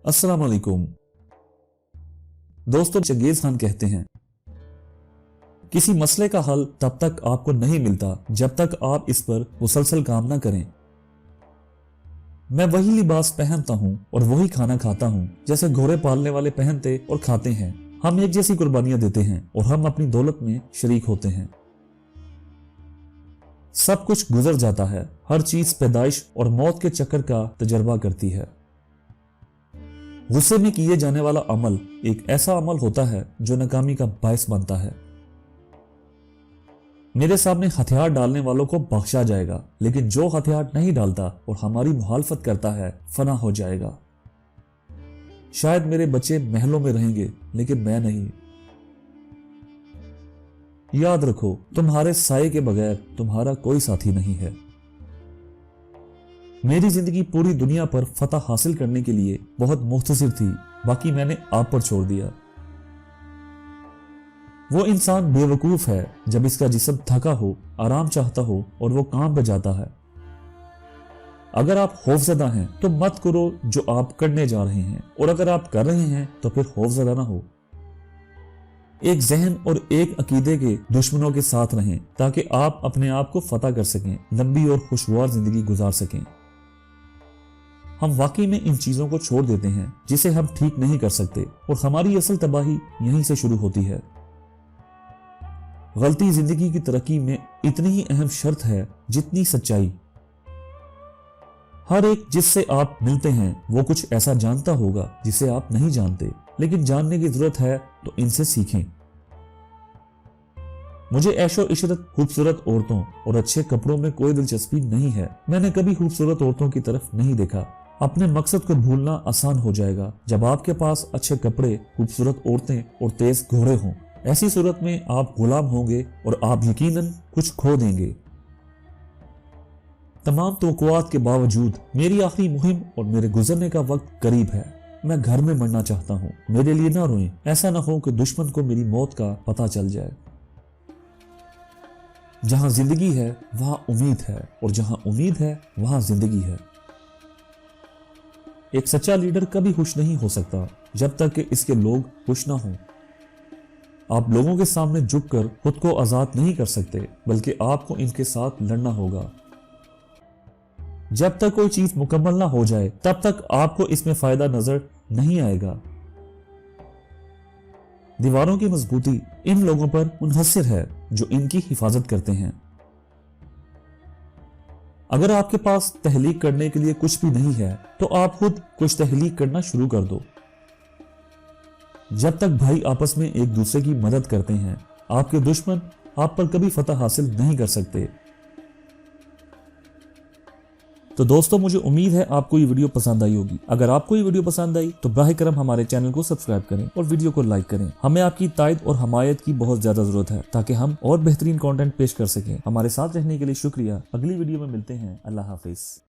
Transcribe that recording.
अस्सलाम वालेकुम दोस्तों, चंगेज खान कहते हैं किसी मसले का हल तब तक आपको नहीं मिलता जब तक आप इस पर मुसलसल काम ना करें। मैं वही लिबास पहनता हूं और वही खाना खाता हूं जैसे घोड़े पालने वाले पहनते और खाते हैं। हम एक जैसी कुर्बानियां देते हैं और हम अपनी दौलत में शरीक होते हैं। सब कुछ गुजर जाता है, हर चीज पैदाइश और मौत के चक्कर का तजर्बा करती है। गुस्से में किए जाने वाला अमल एक ऐसा अमल होता है जो नाकामी का बायस बनता है। मेरे सामने हथियार डालने वालों को बख्शा जाएगा, लेकिन जो हथियार नहीं डालता और हमारी मुखालफत करता है फना हो जाएगा। शायद मेरे बच्चे महलों में रहेंगे, लेकिन मैं नहीं। याद रखो, तुम्हारे साये के बगैर तुम्हारा कोई साथी नहीं है। मेरी जिंदगी पूरी दुनिया पर फतह हासिल करने के लिए बहुत मुख्तसर थी, बाकी मैंने आप पर छोड़ दिया। वो इंसान बेवकूफ है जब इसका जिस्म थका हो, आराम चाहता हो और वो काम पे जाता है। अगर आप खौफजदा हैं तो मत करो जो आप करने जा रहे हैं, और अगर आप कर रहे हैं तो फिर खौफजदा ना हो। एक जहन और एक अकीदे के दुश्मनों के साथ रहें ताकि आप अपने आप को फतह कर सकें, लंबी और खुशगवार जिंदगी गुजार सकें। हम वाकई में इन चीजों को छोड़ देते हैं जिसे हम ठीक नहीं कर सकते, और हमारी असल तबाही यहीं से शुरू होती है। गलती जिंदगी की तरक्की में इतनी ही अहम शर्त है जितनी सच्चाई। हर एक जिससे आप मिलते हैं वो कुछ ऐसा जानता होगा जिसे आप नहीं जानते, लेकिन जानने की जरूरत है तो इनसे सीखें। मुझे ऐशो इशरत, खूबसूरत औरतों और अच्छे कपड़ों में कोई दिलचस्पी नहीं है। मैंने कभी खूबसूरत औरतों की तरफ नहीं देखा। अपने मकसद को भूलना आसान हो जाएगा जब आपके पास अच्छे कपड़े, खूबसूरत औरतें और तेज घोड़े हों। ऐसी सूरत में आप गुलाम होंगे और आप यकीनन कुछ खो देंगे। तमाम तवक्कुआत के बावजूद मेरी आखिरी मुहिम और मेरे गुजरने का वक्त करीब है। मैं घर में मरना चाहता हूँ। मेरे लिए ना रोएं, ऐसा ना हो कि दुश्मन को मेरी मौत का पता चल जाए। जहां जिंदगी है वहां उम्मीद है, और जहां उम्मीद है वहां जिंदगी है। एक सच्चा लीडर कभी खुश नहीं हो सकता जब तक कि इसके लोग खुश ना हों। आप लोगों के सामने झुककर खुद को आजाद नहीं कर सकते, बल्कि आपको इनके साथ लड़ना होगा। जब तक कोई चीज मुकम्मल ना हो जाए तब तक आपको इसमें फायदा नजर नहीं आएगा। दीवारों की मजबूती इन लोगों पर मुनहसर है जो इनकी हिफाजत करते हैं। अगर आपके पास तहलीक करने के लिए कुछ भी नहीं है तो आप खुद कुछ तहलीक करना शुरू कर दो। जब तक भाई आपस में एक दूसरे की मदद करते हैं, आपके दुश्मन आप पर कभी फतह हासिल नहीं कर सकते। तो दोस्तों, मुझे उम्मीद है आपको ये वीडियो पसंद आई होगी। अगर आपको ये वीडियो पसंद आई तो बराह करम हमारे चैनल को सब्सक्राइब करें और वीडियो को लाइक करें। हमें आपकी तायद और हमायत की बहुत ज्यादा जरूरत है ताकि हम और बेहतरीन कंटेंट पेश कर सकें। हमारे साथ रहने के लिए शुक्रिया। अगली वीडियो में मिलते हैं। अल्लाह हाफिज।